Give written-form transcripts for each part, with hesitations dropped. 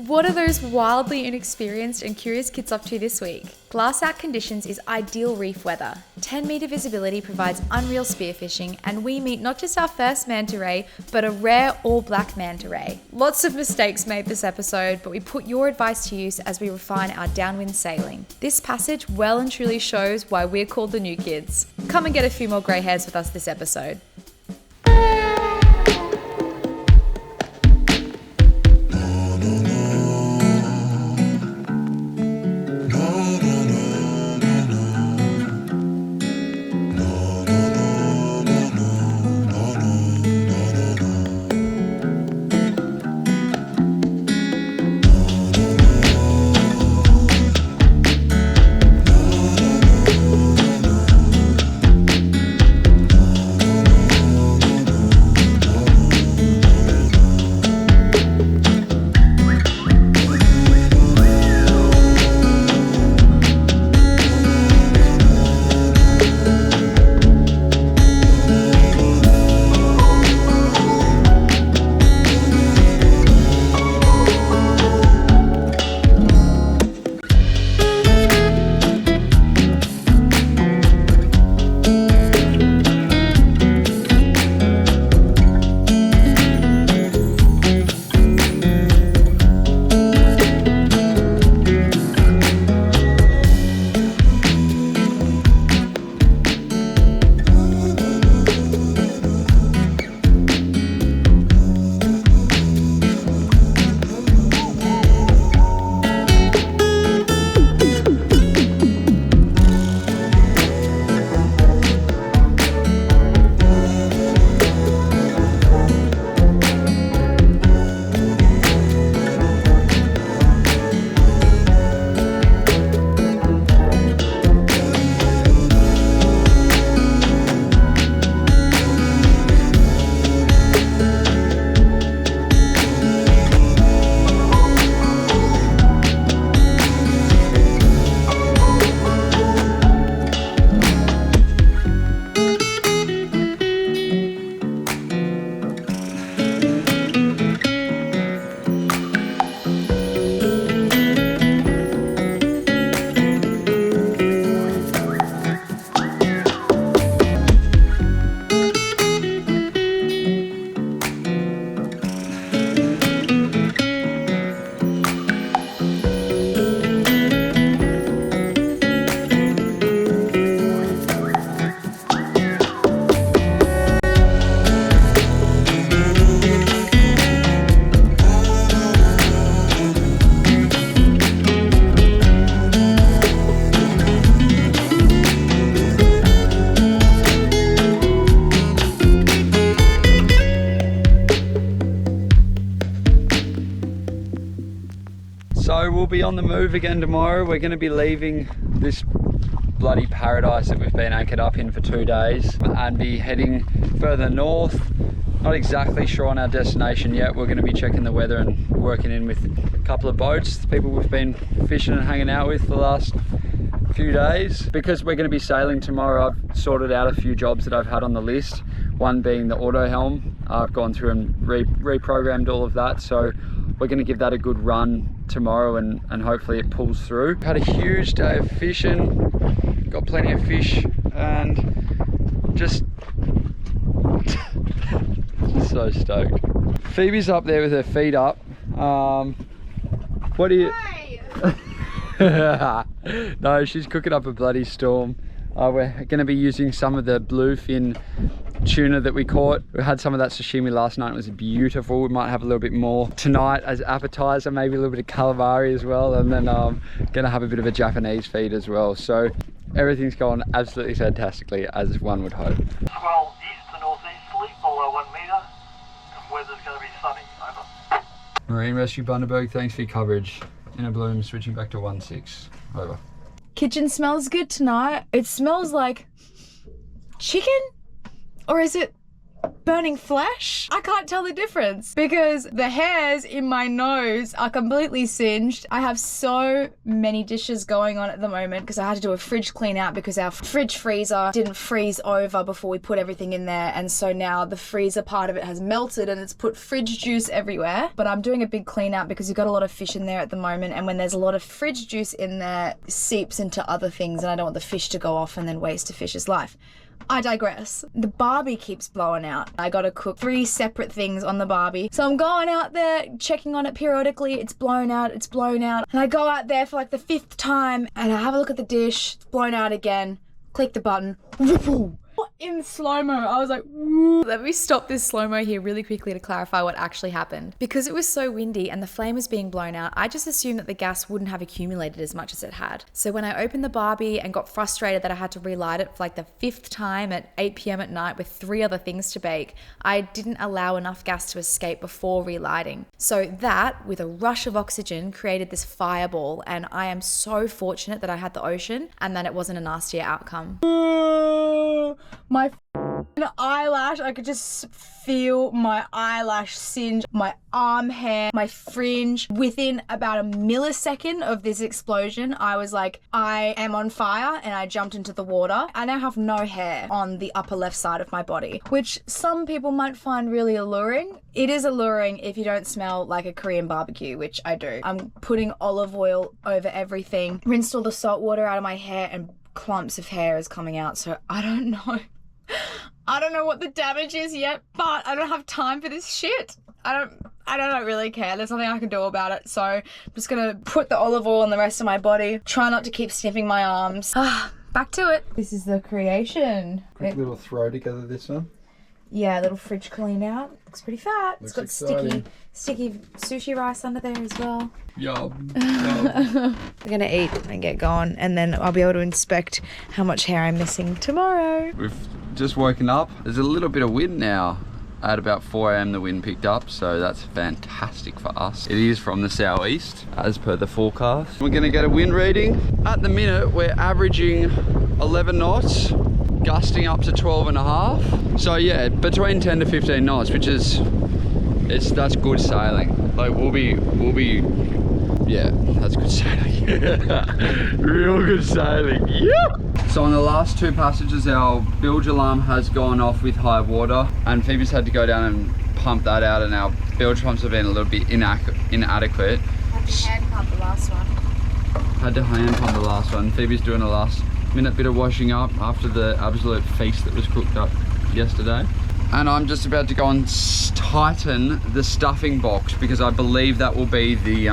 What are those wildly inexperienced and curious kids up to this week? Glass out conditions is ideal reef weather. 10-metre visibility provides unreal spearfishing, and we meet not just our first manta ray, but a rare all-black manta ray. Lots of mistakes made this episode, but we put your advice to use as we refine our downwind sailing. This passage well and truly shows why we're called the new kids. Come and get a few more grey hairs with us this episode. So we'll be on the move again tomorrow. We're going to be leaving this bloody paradise that we've been anchored up in for 2 days and be heading further north. Not exactly sure on our destination yet. We're going to be checking the weather and working in with a couple of boats, the people we've been fishing and hanging out with the last few days. Because we're going to be sailing tomorrow, I've sorted out a few jobs that I've had on the list. One being the auto helm. I've gone through and reprogrammed all of that, so we're going to give that a good run tomorrow and hopefully it pulls through. Had a huge day of fishing, got plenty of fish and just so stoked. Phoebe's up there with her feet up. What do you... No, she's cooking up a bloody storm. We're going to be using some of the bluefin tuna that we caught. We had some of that sashimi last night. It was beautiful. We might have a little bit more tonight as appetizer, maybe a little bit of calamari as well, and then gonna have a bit of a Japanese feed as well. So everything's going absolutely fantastically, as one would hope. Swell east to northeasterly below 1 metre and weather's going to be sunny. Over. Marine Rescue Bundaberg, thanks for your coverage. Inner Bloom switching back to 1-6. Over. Kitchen smells good tonight. It smells like chicken? Or is it burning flesh? I can't tell the difference because the hairs in my nose are completely singed. I have so many dishes going on at the moment because I had to do a fridge clean out because our fridge freezer didn't freeze over before we put everything in there, and so now the freezer part of it has melted and it's put fridge juice everywhere. But I'm doing a big clean out because we've got a lot of fish in there at the moment, and when there's a lot of fridge juice in there, it seeps into other things, and I don't want the fish to go off and then waste a fish's life. I digress. The Barbie keeps blowing out. I gotta cook 3 separate things on the Barbie. So I'm going out there, checking on it periodically. It's blown out, it's blown out. And I go out there for like the 5th time and I have a look at the dish, it's blown out again. Click the button. In slow-mo, I was like, woo. Let me stop this slow-mo here really quickly to clarify what actually happened. Because it was so windy and the flame was being blown out, I just assumed that the gas wouldn't have accumulated as much as it had. So when I opened the Barbie and got frustrated that I had to relight it for like the 5th time at 8 p.m. at night with 3 other things to bake, I didn't allow enough gas to escape before relighting. So that, with a rush of oxygen, created this fireball, and I am so fortunate that I had the ocean and that it wasn't a nastier outcome. My eyelash, I could just feel my eyelash singe, my arm hair, my fringe. Within about a millisecond of this explosion, I was like, I am on fire, and I jumped into the water. I now have no hair on the upper left side of my body, which some people might find really alluring. It is alluring if you don't smell like a Korean barbecue, which I do. I'm putting olive oil over everything, rinsed all the salt water out of my hair, and clumps of hair is coming out, so I don't know. I don't know what the damage is yet, but I don't have time for this shit. I don't really care. There's nothing I can do about it. So I'm just gonna put the olive oil on the rest of my body. Try not to keep sniffing my arms. Back to it. This is the creation. Quick little throw together this one. Yeah, a little fridge clean out. Looks pretty fat. Looks it's got exciting. sticky sushi rice under there as well. Yum. We're gonna eat and get going, and then I'll be able to inspect how much hair I'm missing tomorrow. We've just woken up. There's a little bit of wind now. At about 4 a.m. the wind picked up, so that's fantastic for us. It is from the southeast, as per the forecast. We're gonna get a wind reading. At the minute, we're averaging 11 knots, gusting up to 12 and a half. So yeah, between 10 to 15 knots, which is, that's good sailing. Like we'll be, yeah, that's good sailing. Real good sailing, yeah! So on the last 2 passages, our bilge alarm has gone off with high water, and Phoebe's had to go down and pump that out, and our bilge pumps have been a little bit inadequate. Had to hand pump the last one. Had to hand pump the last one. Phoebe's doing a last minute bit of washing up after the absolute feast that was cooked up yesterday. And I'm just about to go and tighten the stuffing box because I believe that will be the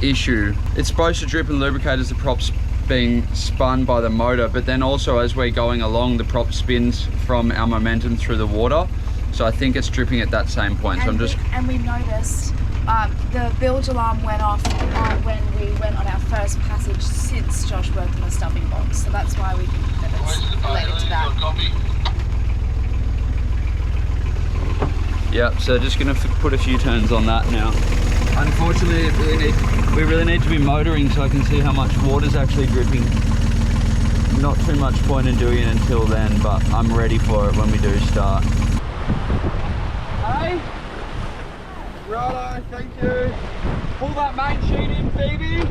issue. It's supposed to drip and lubricate as the prop's being spun by the motor, but then also as we're going along, the prop spins from our momentum through the water. So I think it's dripping at that same point. And we noticed the bilge alarm went off when we went on our first passage since Josh worked on the stuffing box. So that's why we think that it's related to that. Yep, so just gonna put a few turns on that now. Unfortunately, we really need to be motoring so I can see how much water's actually dripping. Not too much point in doing it until then, but I'm ready for it when we do start. Hey! Righto, thank you. Pull that main sheet in, Phoebe.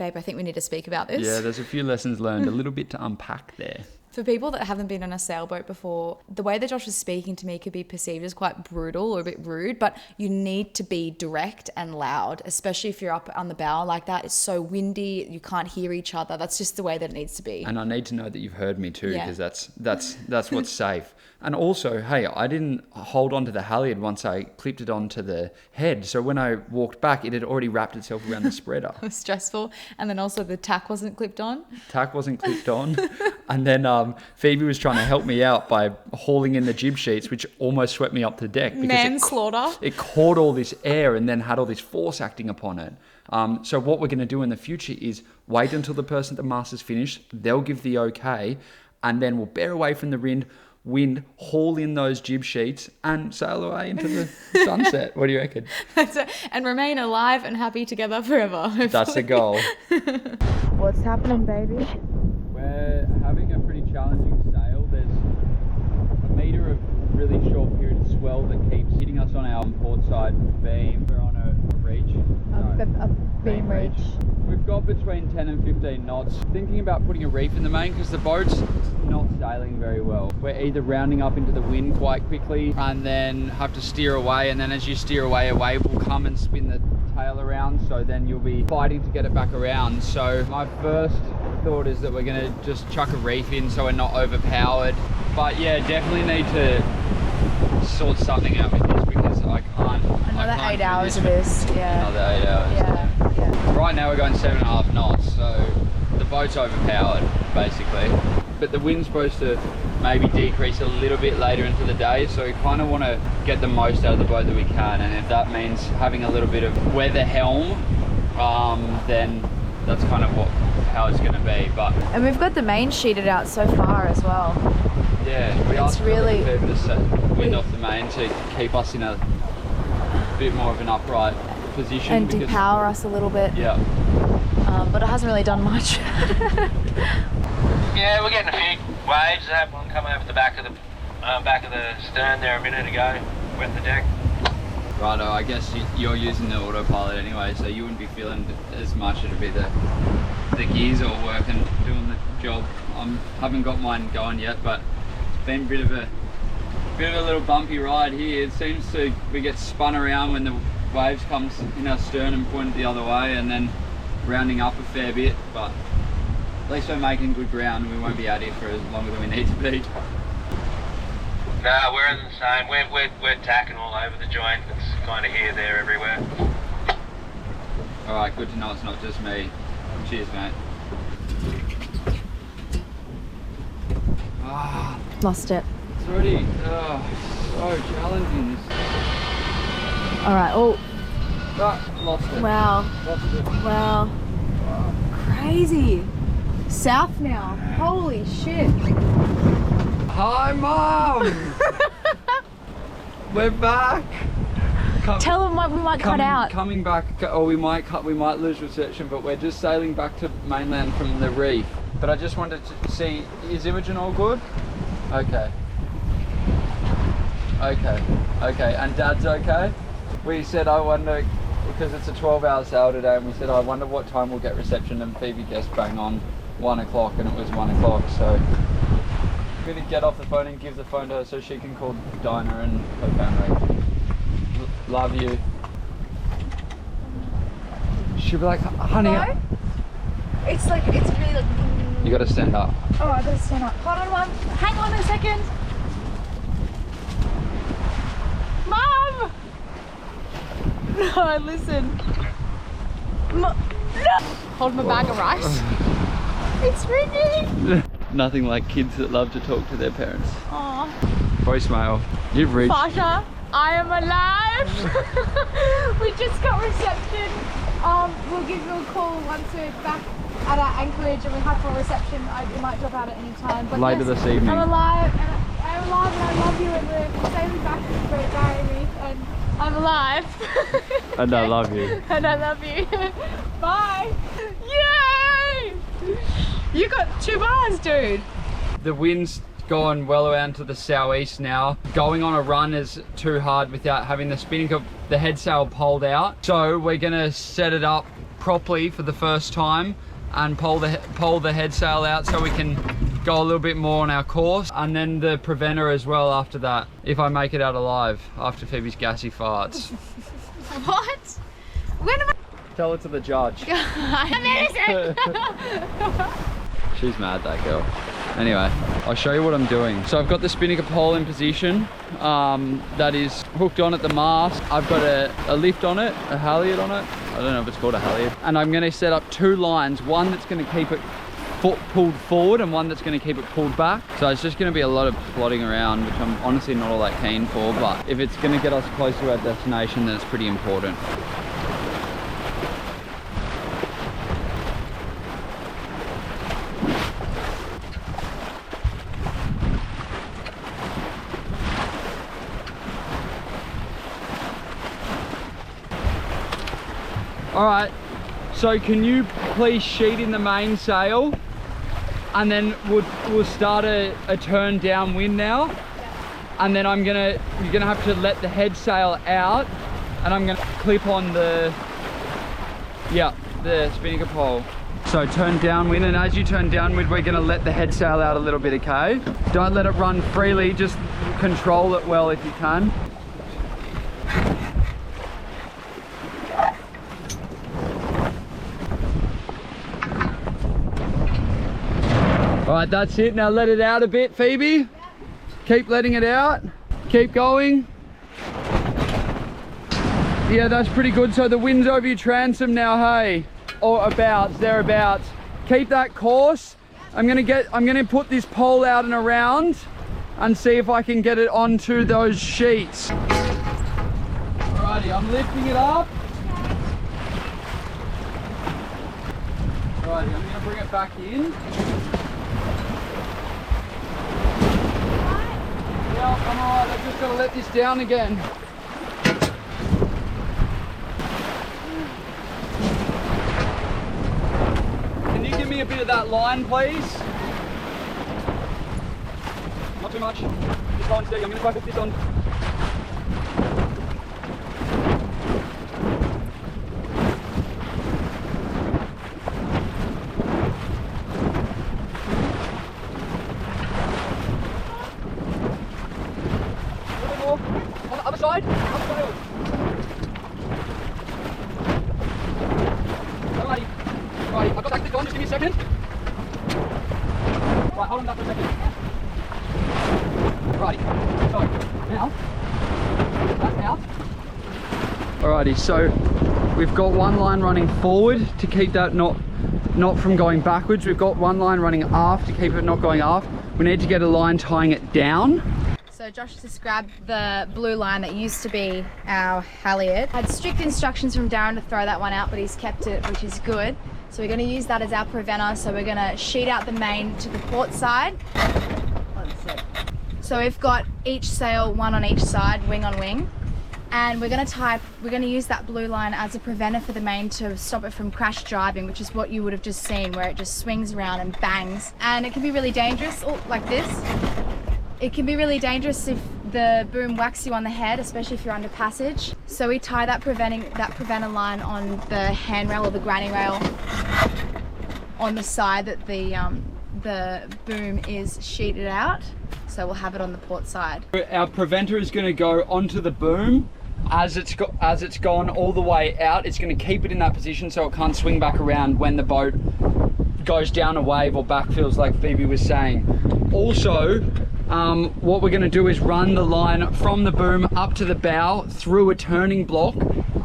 Babe, I think we need to speak about this. Yeah, there's a few lessons learned, a little bit to unpack there. For people that haven't been on a sailboat before, the way that Josh was speaking to me could be perceived as quite brutal or a bit rude, but you need to be direct and loud, especially if you're up on the bow like that. It's so windy, you can't hear each other. That's just the way that it needs to be. And I need to know that you've heard me too, Yeah. because that's what's safe. And also, hey, I didn't hold onto the halyard once I clipped it onto the head. So when I walked back, it had already wrapped itself around the spreader. It was stressful. And then also the tack wasn't clipped on. Tack wasn't clipped on. And then Phoebe was trying to help me out by hauling in the jib sheets, which almost swept me up the deck. Because Manslaughter. It caught all this air and then had all this force acting upon it. So what we're going to do in the future is wait until the person at the mast is finished. They'll give the okay. And then we'll bear away from the wind, haul in those jib sheets and sail away into the sunset. What do you reckon? And remain alive and happy together forever. Hopefully. That's the goal. What's happening, baby? We're having a pretty challenging sail. There's a metre of really short period of swell that keeps hitting us on our port side beam. We're on a reach. A beam reach. We've got between 10 and 15 knots. Thinking about putting a reef in the main because the boat's not sailing very well. We're either rounding up into the wind quite quickly and then have to steer away, and then as you steer away, a wave will come and spin the tail around, so then you'll be fighting to get it back around. So my first thought is that we're going to just chuck a reef in so we're not overpowered. But yeah, definitely need to sort something out with this because I can't. Another 8 hours of this. Yeah. Another 8 hours. Yeah. Right now we're going 7.5 knots, so the boat's overpowered basically. But the wind's supposed to maybe decrease a little bit later into the day, so we kind of want to get the most out of the boat that we can, and if that means having a little bit of weather helm, then that's kind of how it's going to be. But And we've got the main sheeted out so far as well. yeah, we It's are really- a fair bit of wind off the main to keep us in a bit more of an upright position. And because- depower us a little bit. Yeah. But it hasn't really done much. Yeah, we're getting a few waves. I had one come over the back of the stern there a minute ago, wet the deck. Righto, I guess you're using the autopilot anyway, so you wouldn't be feeling as much. It'd be the gears all working, doing the job. I haven't got mine going yet, but it's been a bit of a little bumpy ride here. It seems we get spun around when the waves comes in our stern and pointed the other way, and then rounding up a fair bit, but at least we're making good ground and we won't be out here for as long as we need to be. No, we're in the same. We're tacking all over the joint. It's kind of here, there, everywhere. Alright, good to know it's not just me. Cheers, mate. Ah, Lost it. it's already so challenging. All right. Oh, Lost it. wow. Lost it. Wow. Crazy. South now. Holy shit. Hi, Mum! We're back! Tell them what we might cut out. Coming back, or we might lose reception, but we're just sailing back to mainland from the reef. But I just wanted to see, is Imogen all good? Okay. Okay, and Dad's okay? We said, I wonder, because it's a 12-hour sail today, and we said, I wonder what time we'll get reception, and Phoebe guessed bang on 1 o'clock, and it was 1 o'clock, so I'm going to get off the phone and give the phone to her so she can call Dinah and her family. Love you. She'll be like, honey. No? It's really like... You got to stand up. Oh, I gotta stand up. Hold on, Mum. Hang on a second. Mum! No, listen. No! Hold my bag of rice. It's ringing. Nothing like kids that love to talk to their parents. Aw. Voicemail. You've reached. Pasha, I am alive. We just got reception. We'll give you a call once we're back at our anchorage and we have full reception. It might drop out at any time. But Later this evening. I'm alive, and I love you, and we're sailing back to the Great Barrier Reef, and I'm alive. And I love you. And I love you. Bye. Yay! You got 2 bars, dude. The wind's gone well around to the southeast now. Going on a run is too hard without having the spinning of the head sail poled out. So we're gonna set it up properly for the first time and pull the head sail out so we can go a little bit more on our course, and then the preventer as well after that, if I make it out alive after Phoebe's gassy farts. What? When am I? Tell it to the judge. I'm innocent. She's mad, that girl. Anyway, I'll show you what I'm doing. So I've got the spinnaker pole in position that is hooked on at the mast. I've got a lift on it, a halyard on it. I don't know if it's called a halyard. And I'm gonna set up 2 lines, one that's gonna keep it pulled forward and one that's going to keep it pulled back. So it's just going to be a lot of plodding around, which I'm honestly not all that keen for, but if it's going to get us close to our destination, then it's pretty important. All right, so can you please sheet in the mainsail? And then we'll start a turn downwind now. And then you're gonna have to let the head sail out, and I'm gonna clip on the spinnaker pole. So turn downwind, and as you turn downwind, we're gonna let the head sail out a little bit, okay? Don't let it run freely, just control it well if you can. All right, that's it. Now let it out a bit, Phoebe. Keep letting it out. Keep going. Yeah, that's pretty good. So the wind's over your transom now, hey? Or thereabouts. Keep that course. I'm gonna put this pole out and around and see if I can get it onto those sheets. Alrighty, I'm lifting it up. Alrighty, I'm gonna bring it back in. I'm alright, I've just got to let this down again. Can you give me a bit of that line, please? Not too much. This line's steady. I'm going to try to put this on. Side. Alrighty, I've got that clip on, just give me a second. Right, hold on that for a second. Alrighty, so now, that's out. Alrighty, so we've got one line running forward to keep that not from going backwards. We've got one line running aft to keep it not going aft. We need to get a line tying it down. So Josh just grabbed the blue line that used to be our halyard. I had strict instructions from Darren to throw that one out, but he's kept it, which is good. So we're going to use that as our preventer. So we're going to sheet out the main to the port side. So we've got each sail, one on each side, wing on wing. And we're going to use that blue line as a preventer for the main to stop it from crash driving, which is what you would have just seen, where it just swings around and bangs. And it can be really dangerous, like this. It can be really dangerous if the boom whacks you on the head, especially if you're under passage. So we tie that preventer line on the handrail or the granny rail on the side that the boom is sheeted out. So we'll have it on the port side. Our preventer is going to go onto the boom. As it's gone all the way out, it's going to keep it in that position so it can't swing back around when the boat goes down a wave or backfills, like Phoebe was saying. Also, what we're going to do is run the line from the boom up to the bow through a turning block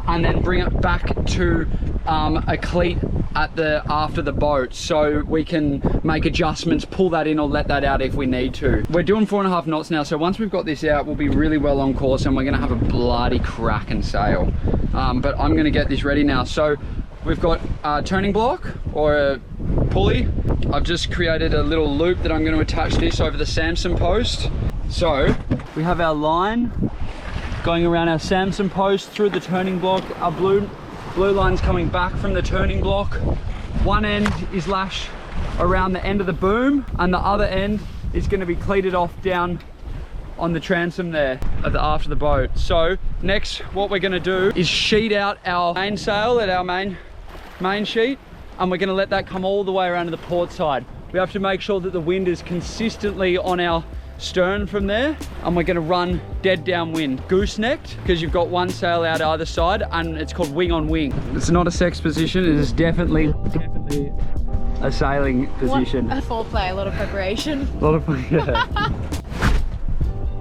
and then bring it back to a cleat after the boat, so we can make adjustments, pull that in or let that out if we need to. We're doing 4.5 knots now, so once we've got this out, we'll be really well on course and we're going to have a bloody cracking sail. But I'm going to get this ready now. So we've got a turning block or a pulley. I've just created a little loop that I'm going to attach this over the Samson post. So we have our line going around our Samson post through the turning block. Our blue line's coming back from the turning block. One end is lashed around the end of the boom and the other end is going to be cleated off down on the transom there at the aft of the boat. So next what we're going to do is sheet out our mainsail at our main main sheet, and we're gonna let that come all the way around to the port side. We have to make sure that the wind is consistently on our stern from there, and we're gonna run dead downwind, goose-necked, because you've got one sail out either side, and it's called wing on wing. It's not a sex position, it is definitely a sailing position. A foreplay, a lot of preparation. A lot of fun, yeah.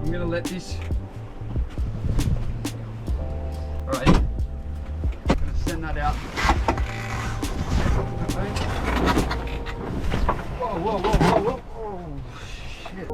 I'm gonna let this. All right, I'm gonna send that out. Whoa, whoa, whoa, whoa, whoa. Oh, shit.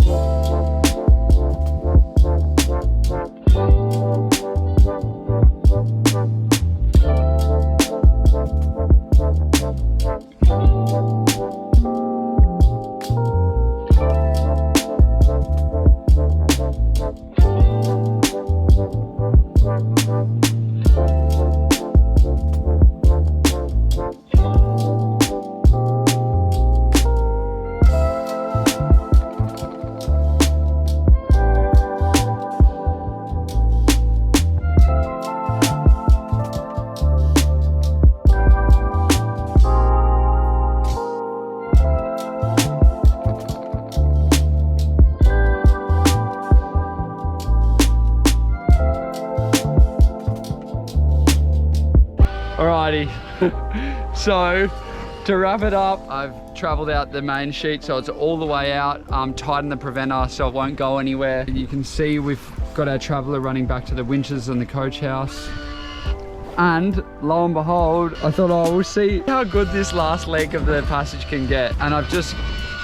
Alrighty, so to wrap it up, I've traveled out the main sheet, so it's all the way out. Tightened the preventer so it won't go anywhere. You can see we've got our traveller running back to the winches and the coach house. And lo and behold, I thought, oh, we'll see how good this last leg of the passage can get. And I've just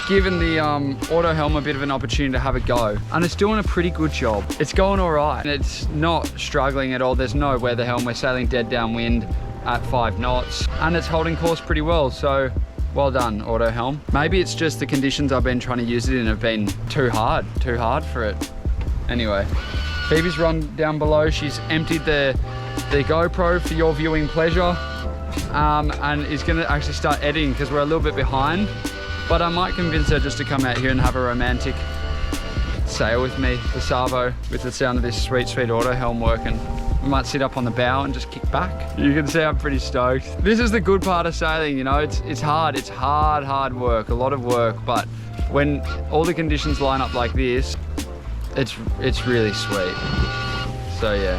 given the auto helm a bit of an opportunity to have a go, and it's doing a pretty good job. It's going all right. It's not struggling at all. There's no weather helm. We're sailing dead downwind at 5 knots, and it's holding course pretty well. So well done, auto helm. Maybe it's just the conditions I've been trying to use it in have been too hard for it. Anyway, Phoebe's run down below. She's emptied the GoPro for your viewing pleasure, and is gonna actually start editing because we're a little bit behind. But I might convince her just to come out here and have a romantic sail with me, the Savo, with the sound of this sweet, sweet auto helm working. We might sit up on the bow and just kick back. You can see I'm pretty stoked. This is the good part of sailing, you know, it's hard work, a lot of work, but when all the conditions line up like this, it's really sweet. So yeah.